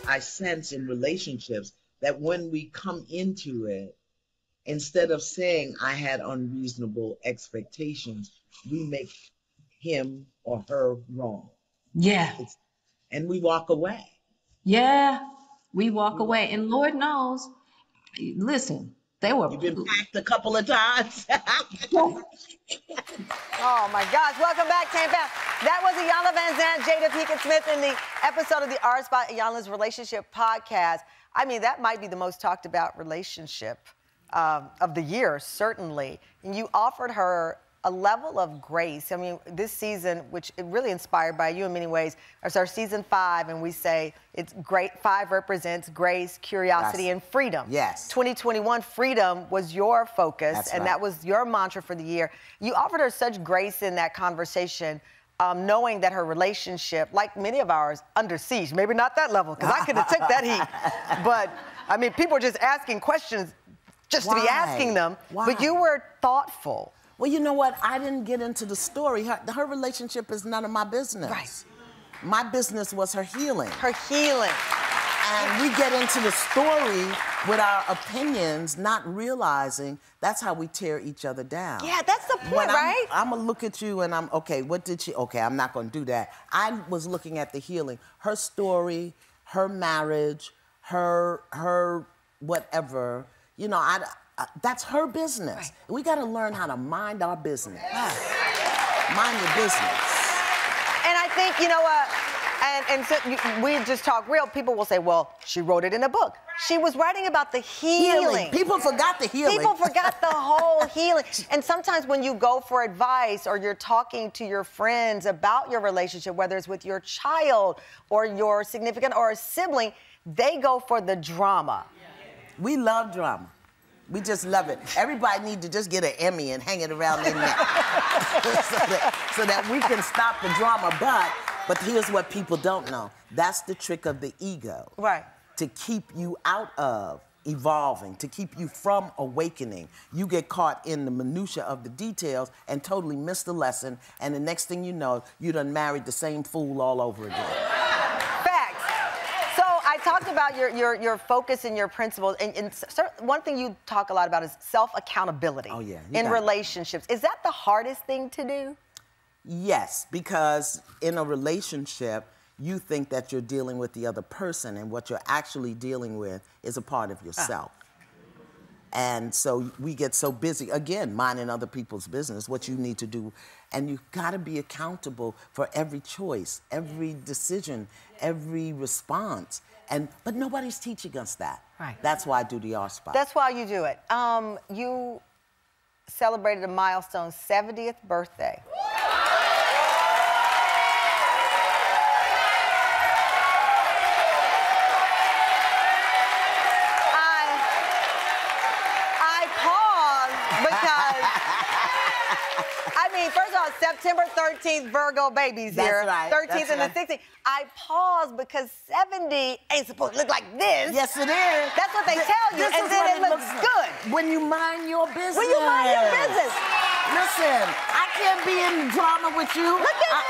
I sense in relationships that when we come into it, instead of saying I had unreasonable expectations, we make him or her wrong. Yeah. And we walk away. Yeah, we walk away. And Lord knows, listen, they were. You've been packed a couple of times. Oh my gosh, welcome back, Tampa. That was Iyanla Vanzant, Jada Pinkett Smith in the episode of the R Spot, Iyanla's Relationship Podcast. I mean, that might be the most talked about relationship of the year, certainly. And you offered her a level of grace. I mean, this season, which is really inspired by you in many ways, is our season 5, and we say it's great. 5 represents grace, curiosity, and freedom. Yes. 2021, freedom was your focus, That's and right. that was your mantra for the year. You offered her such grace in that conversation, knowing that her relationship, like many of ours, under siege. Maybe not that level, because I could have took that heat. But, I mean, people are just asking questions just to be asking them. Why? But you were thoughtful. Well, you know what? I didn't get into the story. Her relationship is none of my business. Right. My business was her healing. Her healing. And we get into the story with our opinions, not realizing that's how we tear each other down. Yeah, that's the point, right? I'm gonna look at you and okay, what did she, okay, I'm not gonna do that. I was looking at the healing. Her story, her marriage, her whatever, you know, that's her business. Right. We got to learn how to mind our business. Mind your business. And I think, you know what, and so we just talk real. People will say, well, she wrote it in a book. She was writing about the healing. People forgot the healing. People forgot the whole healing. And sometimes when you go for advice or you're talking to your friends about your relationship, whether it's with your child or your significant or a sibling, they go for the drama. We love drama. We just love it. Everybody needs to just get an Emmy and hang it around their neck so that we can stop the drama. But here's what people don't know. That's the trick of the ego. Right. To keep you out of evolving, to keep you from awakening. You get caught in the minutia of the details and totally miss the lesson, and the next thing you know, you done married the same fool all over again. I talked about your focus and your principles, and one thing you talk a lot about is self-accountability. Oh, yeah. In relationships. Is that the hardest thing to do? Yes, because in a relationship, you think that you're dealing with the other person, and what you're actually dealing with is a part of yourself. And so we get so busy, again, minding other people's business, what you need to do. And you've got to be accountable for every choice, every decision, every response. But nobody's teaching us that. Right. That's why I do the R Spot. That's why you do it. You celebrated a milestone 70th birthday. I paused because, I mean, first of all, September 13th, Virgo babies here. That's right. 13th and the 16th. I paused because 70 ain't supposed to look like this. Yes, it is. That's what they tell you, and then it looks good. When you mind your business. When you mind your business. Listen, I can't be in drama with you. Look at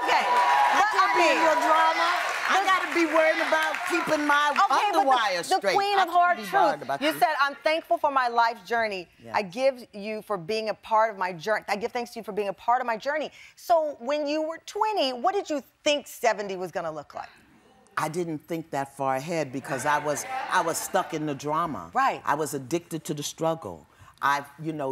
okay. I can't be in your drama. I gotta be worried about keeping my underwire straight. The queen of hard truth. You said, I'm thankful for my life journey. Yes. I give you for being a part of my journey. I give thanks to you for being a part of my journey. So when you were 20, what did you think 70 was gonna look like? I didn't think that far ahead because I was stuck in the drama. Right. I was addicted to the struggle. I,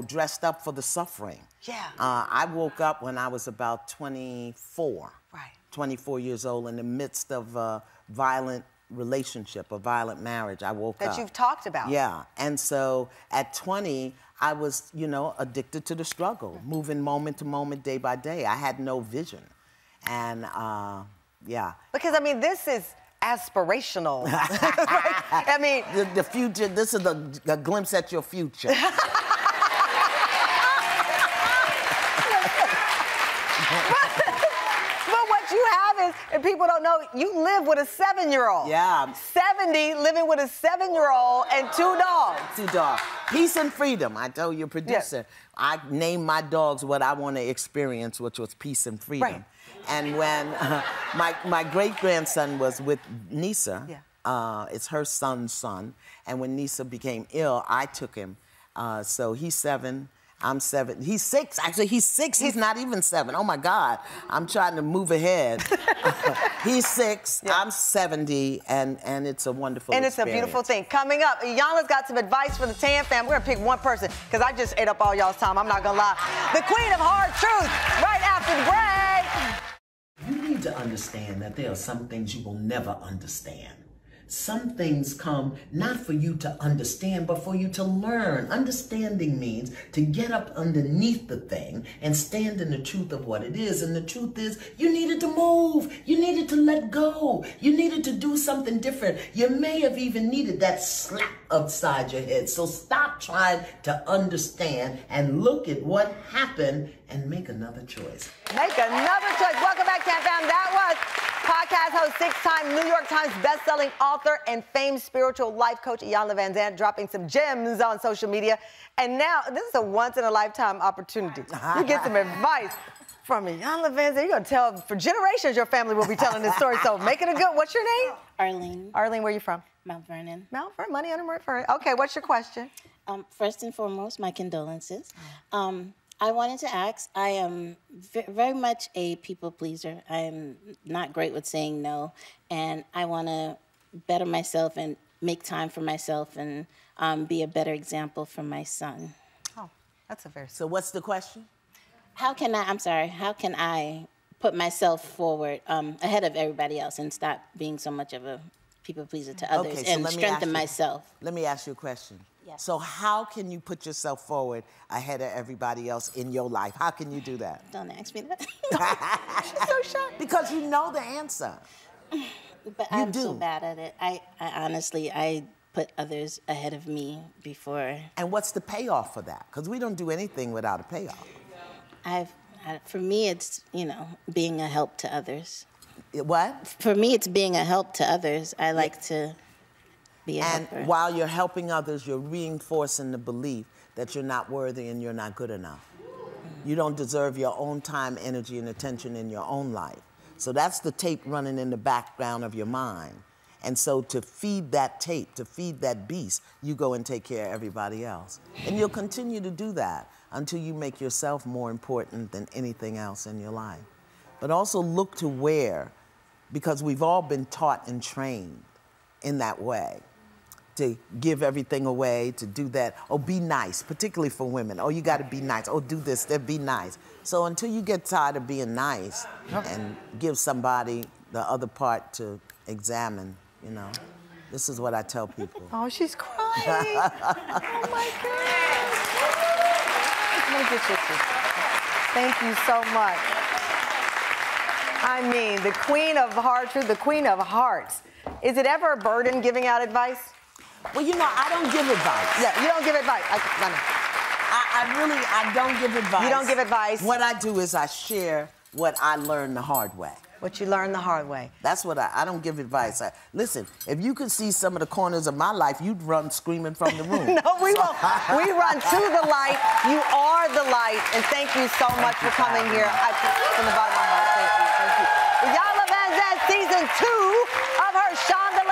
dressed up for the suffering. Yeah. I woke up when I was about 24. Right. 24 years old in the midst of a violent relationship, a violent marriage. I woke up. That you've talked about. Yeah. And so at 20, I was, addicted to the struggle, moving moment to moment, day by day. I had no vision. And, yeah. Because, I mean, this is aspirational. Right? I mean... The future, this is a glimpse at your future. But what you have is, and people don't know, you live with a 7-year-old. Yeah. 70, living with a 7-year-old and 2 dogs. 2 dogs. Peace and freedom. I told your producer, yes. I named my dogs what I want to experience, which was peace and freedom. Right. And when my great-grandson was with Nisa, yeah. It's her son's son. And when Nisa became ill, I took him. So he's 7. I'm 7. He's 6. Actually, he's 6. He's not even 7. Oh, my God. I'm trying to move ahead. He's 6. Yeah. I'm 70. And it's a wonderful experience. It's a beautiful thing. Coming up, Iyanla's got some advice for the Tan fam. We're going to pick one person because I just ate up all y'all's time. I'm not going to lie. The queen of hard truth right after the break. You need to understand that there are some things you will never understand. Some things come not for you to understand, but for you to learn. Understanding means to get up underneath the thing and stand in the truth of what it is. And the truth is, you needed to move. You needed to let go. You needed to do something different. You may have even needed that slap upside your head. So stop trying to understand and look at what happened and make another choice. Make another choice. Welcome back, Tan fam. That was podcast host, 6-time New York Times bestselling author and famed spiritual life coach Iyanla Vanzant, dropping some gems on social media. And now, this is a once-in-a-lifetime opportunity. You get some advice from Iyanla Vanzant. You're going to tell, for generations, your family will be telling this story. So make it a good, what's your name? Arlene. Arlene, where are you from? Mount Vernon. Mount Vernon, money under Mount Vernon. Okay, what's your question? First and foremost, my condolences. I wanted to ask, I am very much a people pleaser. I am not great with saying no, and I want to better myself and make time for myself and be a better example for my son. Oh, that's a very... So what's the question? How can I put myself forward ahead of everybody else and stop being so much of a people pleaser to others and strengthen myself? Let me ask you a question. Yes. So how can you put yourself forward ahead of everybody else in your life? How can you do that? Don't ask me that. She's so shocked. Because you know the answer. But I'm so bad at it. I honestly, I put others ahead of me before. And what's the payoff for that? Because we don't do anything without a payoff. For me, it's, being a help to others. What? For me, it's being a help to others. I like to be a helper. And while you're helping others, you're reinforcing the belief that you're not worthy and you're not good enough. You don't deserve your own time, energy, and attention in your own life. So that's the tape running in the background of your mind. And so to feed that tape, to feed that beast, you go and take care of everybody else. And you'll continue to do that until you make yourself more important than anything else in your life. But also look to where, because we've all been taught and trained in that way, to give everything away, to do that. Oh, be nice, particularly for women. Oh, you got to be nice. Oh, do this, then be nice. So until you get tired of being nice and give somebody the other part to examine, this is what I tell people. Oh, she's crying. Oh, my God. Let me get you. Thank you so much. I mean, the queen of hard truth, the queen of hearts. Is it ever a burden giving out advice? Well, I don't give advice. Yeah, you don't give advice. I don't give advice. You don't give advice. What I do is I share what I learned the hard way. What you learned the hard way. That's what I don't give advice. Listen, if you could see some of the corners of my life, you'd run screaming from the room. No, we won't. We run to the light. You are the light. And thank you so much for coming here. From the bottom of my heart, thank you. Iyanla Vanzant, season 2 of her Shondaland